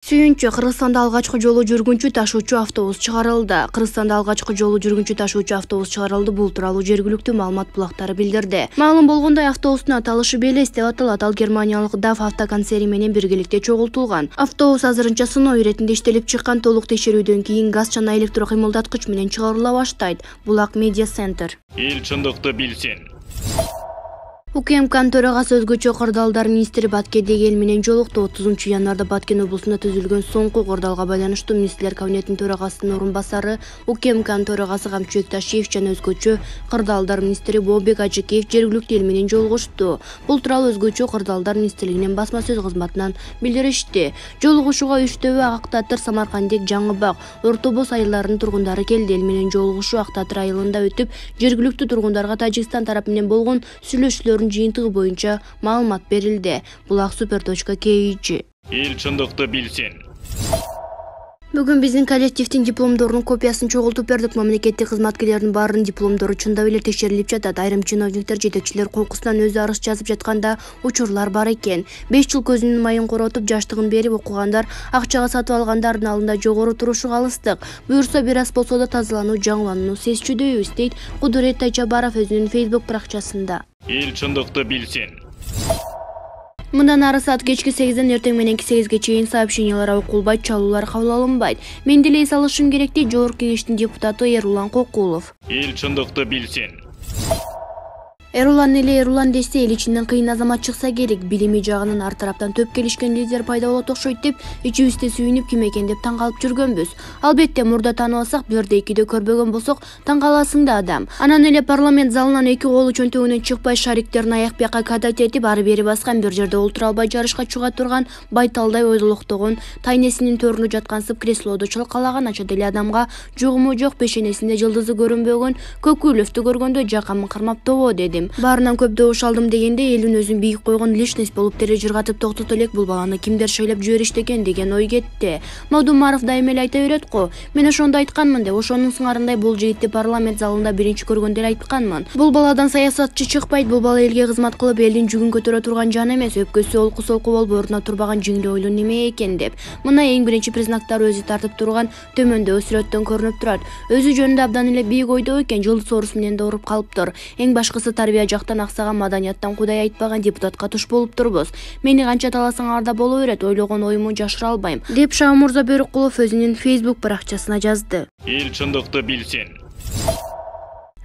Сүйүнчү Кыргызстанда алгачкы жолу жүргүнчү ташуучу автобус чыгарылды. Кыргызстанда алгачкы жолу жүргүнчү ташуучу автобус чыгарылды. Бул тууралуу жергиликтүү маалымат булактары билдирди. Маалым болгондой, автобустун аталышы Белес деп аталат. Ал германиялык DAF автоконцерни менен биргеликте чогултулган. Автобус азырынча сыноо иретинде иштелип чыккан. Толук текшерүүдөн кийин газ жана электро кыймылдаткыч менен чыгарыла баштайт. Булак Медиа Центр. Эл чындыкты билсин. УКМКнын төрагасы өзгөчө кырдаалдар министри Баткен Дегел менен жолукту. 30-январда Баткен облусунда түзүлгөн соңку кырдаалга байланыштуу министрлер кабинетинин төрагасынын орун басары УКМКнын төрагасы Камчыбек Ташиев жана өзгөчө кырдаалдар министри Бообек Ажыкеев жергиликтүү эл менен жолугушту. Бул тууралуу өзгөчө кырдаалдар министрлигинин басма сөз кызматынан билдиришти. Жолугушууга Үчтөбө, Актатыр, Самаркандек, Жаңыбак, Орто Боз айылдарынын тургундары келди. Эл менен жолугушуу Актатыр айылында өтүп, жергиликтүү тургундарга Тажикстан тарапы менен болгон сүйлөшүүлөр жыйынтыгы боюнча маалымат берилди. Булак super.kg. Эл чындыкты билсин. Бүгүн биздин коллективдин дипломдорунун копиясын чогултуп бердик. Мамлекеттик кызматкерлердин баарынын дипломдору чындап эле текшерилип жатат. Айрым чиновниктер, жетекчилер коркусунан өзү арыз жазып жатканда учурлар бар экен. 5 жыл көзүнүн майын коротуп, жаштыгын берип окугандар, акчага сатып алгандардын алдында жогору турушуга алыстык. Буюрса бир аз болсо да тазалануу, жаңылануу сезчүдөйбүз, дейт Кудурет Тайчабаров өзүнүн Facebook баракчасында. Эл чындыкты билсин. Мындан ары саат кечки 8ден эртең мененки 8ге чейин сообщениялар окулбайт, чалуулар кабыл алынбайт. Мен деле эс алышым керек, дейт Жогорку Кеңештин депутаты Эрулан Кокулов. Эл чындыкты билсин. Эрулан десе, эл ичинен кыйын азамат чыкса керек. Билими жагынан ар тараптан төп келишкен лидер пайда болот окшойт деп, ичибизде сүйүнүп ким экен деп таң калып жүргөнбүз. Албетте, мурда тааныбасак, бирде экиде көрбөгөн болсок, таң каласың да адам. Анан эле парламент залынан эки колу чөнтөгүнөн чыкпай, шариктерин аяк бияка кадать этип, ары бери баскан, бир жерде олтура албай жарышка чыга турган, байталдай ойлоктогон, тайнесинин төрүнө жаткансып креслодо чалкалаган ача деле адамга жугуму жок, пешенесинде жылдызы көрүнбөгөн Көкүлөвдү көргөндө жакамын кармап тобо деди. Баарынан көп добуш алдым дегенде, элин өзүн бийик койгон личность болуп тере жыргатып токтото элек, бул баланы кимдер шайлап жиберишти экен деген ой кетти. Мадумаров дайыма эле айта берет го, мен ошондо айтканмын деп, ошонун сыңарындай бул жигитти парламент залында биринчи көргөндө эле айтканмын. Бул баладан саясатчы чыкпайт, бул бала элге кызмат кылып, элдин жүгүн көтөрө турган жан эмес, өпкөсү олку-солку болуп ордуна турбаган жиңди ойлуу неме экен деп. Мына эң биринчи признактары өзү тартып турган төмөндө сүрөттөн көрүнүп турат. Өзү жөнүндө абдан эле бийик ойдо экен, жылдыз оорусу менен да ооруп калыптыр. Эң башкысы тарбия жактан аксаган, маданияттан кудай айтпаган депутатка туш болуп турбуз. Мени канча таласаңар да боло берет, ойлогон оюму жашыра албайм, деп Шамурза Бөрүкулов өзүнүн Facebook баракчасына жазды. Эл чындыкты билсин.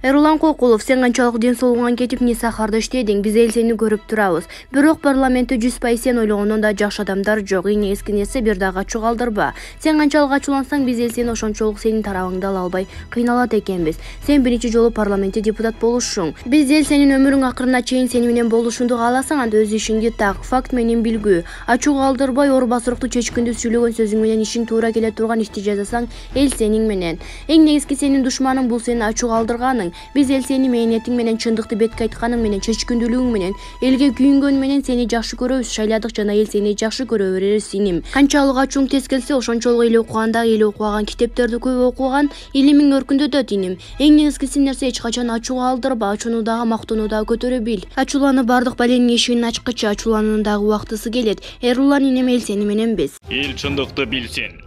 Эрулан Кокулов, сен канчалык ден соолугуңан кетип, не сахарда иштедиң, биз эл сени көрүп турабыз. Бирок парламентте 100% сен ойлогондон да жакшы адамдар жок. Эң негизги нерсе бир дагы ачуу калтырба. Сен канчалык ачуулансаң, биз эл сени ошончолук сенин тарабыңды ала албай кыйналат экенбиз. Сен биринчи жолу парламентте депутат болушуң. Биз эл сенин өмүрүң акырына чейин сени менен болушуңду кааласаң, анда өз ишиңди так, факт менен билгүү. Ачуу калтырбай, оорбасырукту чечкиндүү сүйлөгөн сөзүң менен ишиң туура келе турган ишти жасасаң, эл сенин менен. Эң негизги сенин душманың бул сени ачуу калтырганың. Биз эл сени мээнетиң менен, чындыкты бетке айтканың менен, чечкиндүүлүгүң менен, элге күйүнгөн менен сени жакшы көрөбүз, шайладык жана эл сени жакшы көрө берери синим. Канчалык ачууң тез келсе, ошончолук эл окуганда, эл окуган китептерди көп окуган, илимиң өркүндөтөт иним. Эң негизгиси нерсе эч качан ачуу калтырба, ачууну дагы, мактоону дагы көтөрө бил. Ачууланып бардык баленин эшигин ачкычы, ачуулануунун дагы убактысы келет. Эрулан инем, эл сени мененбиз. Эл чындыкты билсин.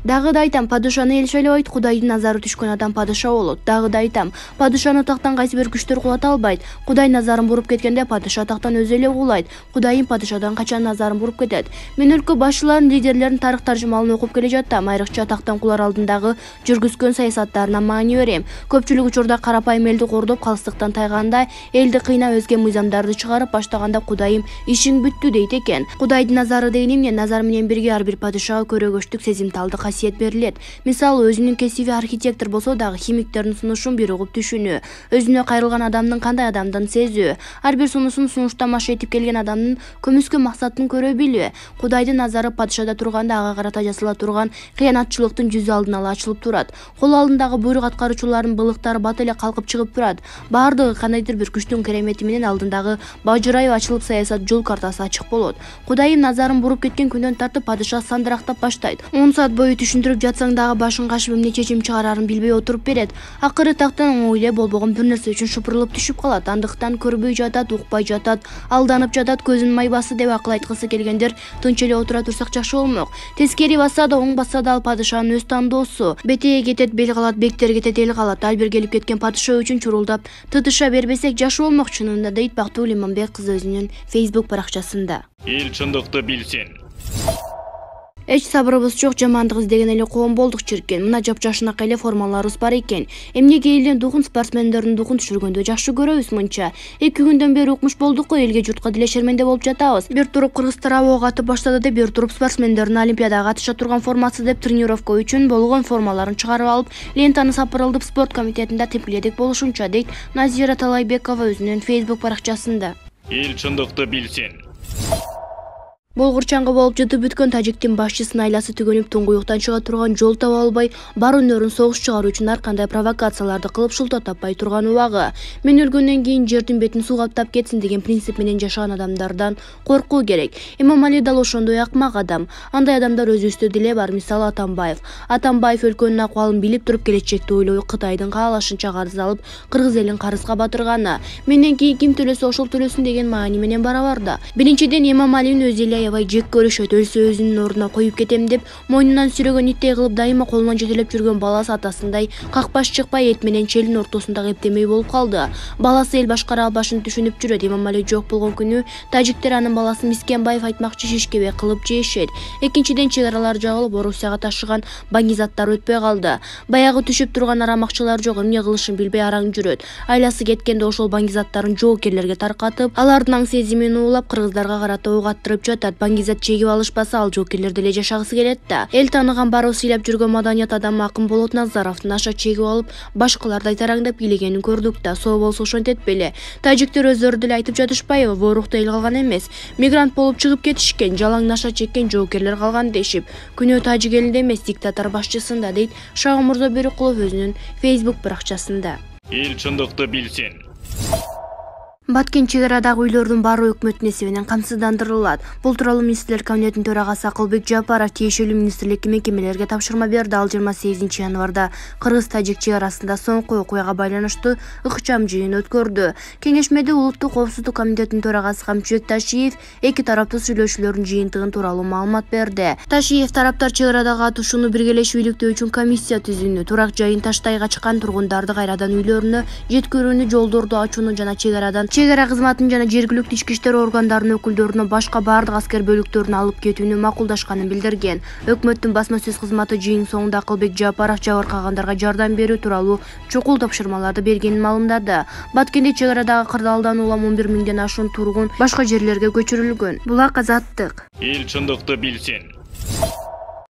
Дагы да айтам, падышаны эл шайлабайт, Кудайдын назары түшкөн адам падыша болот. Дагы да айтам, падышаны тактан кайсы бир күчтөр кулата албайт. Кудай назарын буруп кеткенде падыша тактан өзү эле кулайт. Кудайым падышадан качан назарын буруп кетет. Мен өлкө башчыларынын, лидерлердин тарых таржымалын окуп келе жаттым. Айрыкча тактан кулар алдындагы жүргүзгөн саясаттарына маани берем. Көпчүлүк учурда карапайым элди кордоп, калыстыктан тайганда, элди кыйнап, өзге мыйзамдарды чыгарып баштаганда Кудайым ишиң бүттү дейт экен. Кудайдын назары деген эмне? Назар менен бирге ар бир падышага көрөгөчтүк, сезимталдык касиет берилет. Мисалы, өзүнүн кесиби архитектор болсо дагы химиктердин сунушун бир угуп түшүнүү, өзүнө кайрылган адамдын кандай адамдын сезүү, ар бир сунушун сунуштамашы этип келген адамдын көмүскө максатын көрө билүү. Кудайдын назары падышада турганда ага карата жасала турган кыянатчылыктын жүзү алдын ала ачылып турат. Кол алдындагы буйрук аткаруучулардын былыктары бат эле калкып чыгып турат. Баардыгы кандайдыр бир күчтүн керемети менен алдындагы бажырайып ачылып, саясат жол картасы ачык болот. Кудайым назарын буруп кеткен күндөн тартып падыша сандырактап баштайт. 10 саат бою түшүндүрүп жатсаң дагы башын кашып эмне чечим чыгарарын билбей отуруп берет. Акыры тактан оңой эле болбогон бир нерсе үчүн шыпырылып түшүп калат. Андыктан көрбөй жатат, укпай жатат, алданып жатат, көзүн май басы деп акыл айткысы келгендер тынч эле отура турсак жакшы болмок. Тескери басса да оң басса да ал падышанын өз тандоосу. Бетеге кетет, бел калат, бектер кетет, эл калат. Ал бир келип кеткен падыша үчүн чурулдап тытыша бербесек жакшы болмок чынында, дейт Бактыгүл Иманбек кызы өзүнүн Facebook баракчасында. Эл чындыкты билсин. Эч сабырыбыз жок, жамандык издеген эле коом болдук чиркен. Мына жапжашынакай эле формаларыбыз бар экен. Эмнеге элдин духун, спортсмендердин духун түшүргөндө жакшы көрөбүз мынча. 2 күндөн бери укмуш болдук го, элге журтка деле шерменде болуп жатабыз. Бир туруп кыргыздар абого атып баштады деп, бир туруп спортсмендердин олимпиадага катыша турган формасы деп тренировка үчүн болгон формаларын чыгарып алып, лентаны сапырылдып спорт комитетинде тепкиледик болушунча, дейт Назира Талайбекова өзүнүн Facebook баракчасында. Эл чындыкты билсин. Болгурчаңгы болуп жытып бүткөн тажиктин башчысынын айласы түгөнүп туңгуюктан чыга турган жол таба албай, бар өнөрүн согуш чыгаруу үчүн ар кандай провокацияларды кылып шылтоо таппай турган убагы. Мен өлгөндөн кийин жердин бетин суу каптап кетсин деген принцип менен жашаган адамдардан коркуу керек. Имамали дал ошондой акмак адам. Андай адамдар өзүбүздө деле бар. Мисалы Атамбаев. Атамбаев өлкөнүн акыбалын билип туруп келечекти ойлоо Кытайдын каалашынча карыз алып, кыргыз элин карызга батырганы. Менден кийин ким төлөсө ошол төлөсүн деген маани менен барабар да. Биринчиден Имамалинин өзү эле аябай жек көрүшөт, өлсө өзүнүн ордуна коюп кетем деп, мойнунан сүрөгөн иттей кылып дайыма колунан жетелеп жүргөн баласы атасындай какпаш чыкпай эт менен челдин ортосунда эптемей болуп калды. Баласы эл башкара албашын түшүнүп жүрөт. Имамали жок болгон күнү тажиктер анын баласын Мискенбаев айтмакчы шишкебек кылып жешет. Экинчиден чек аралар жабылып, Орусияга ташыган баңгизаттар өтпөй калды. Баягы түшүп турган арамакчылар жок, эмне кылышын билбей араң жүрөт. Айласы кеткенде ошол баңгизаттарын жоокерлерге таркатып, алардын аң сезимин уулап, кыргыздарга карата ок аттырып жатат. Баңгизат чегип алышпаса, ал жоокерлер деле жашагысы келет да. Эл тааныган барып сыйлап жүргөн маданият адамы Акын Болот Назаровдун аша чегип алып, башкаларды айтараңдап бийлегенин көрдүк да. Соо болсо ошентет беле. Тажиктер өздөрү деле айтып жатышпайбы, воорукта эл калган эмес. Мигрант болуп чыгып кетишкен, жалаң наша чеккен жоокерлер калган дешип. Күнөө тажик элинде эмес, диктатор башчысында, дейт Шагым Мырзабөрүкулов өзүнүн Facebook баракчасында. Эл чындыкты билсин. Баткен чек арадагы үйлөрдүн баары өкмөттүн эсебинен камсыздандырылат. Бул тууралуу Министрлер кабинетинин төрагасы Акылбек Жапаров тиешелүү министрлик мекемелерге тапшырма берди. Ал 28 январда кыргыз-тажик чек арасында соңку окуяга байланыштуу ыкчам жыйын өткөрдү. Кеңешмеде Улуттук коопсуздук комитетинин төрагасы Камчыбек Ташиев эки тараптуу сүйлөшүүлөрдүн жыйынтыгын тууралуу маалымат берди. Ташиев тараптар чек арадагы атышууну биргелешип иликтөө үчүн комиссия түзүүнү, турак жайын таштайга чыккан тургундарды кайрадан үйлөрүнө жеткирүүнү, жолдорду ачууну жана чек арадан чек ара кызматынын жана жергиликтүү ички иштер органдарынын өкүлдөрүнө башка бардык аскер бөлүктөрүнө алып кетүүнү макулдашканын билдирген. Өкмөттүн басма сөз кызматы жыйын соңунда Акылбек Жапаров жабыркагандарга жардам берүү тууралуу чукул тапшырмаларды бергенин маалымдады. Баткенде чек арадагы кырдаалдан улам 11 миңден ашуун тургун башка жерлерге көчүрүлгөн. Булак азаттык. Эл чындыкты билсин.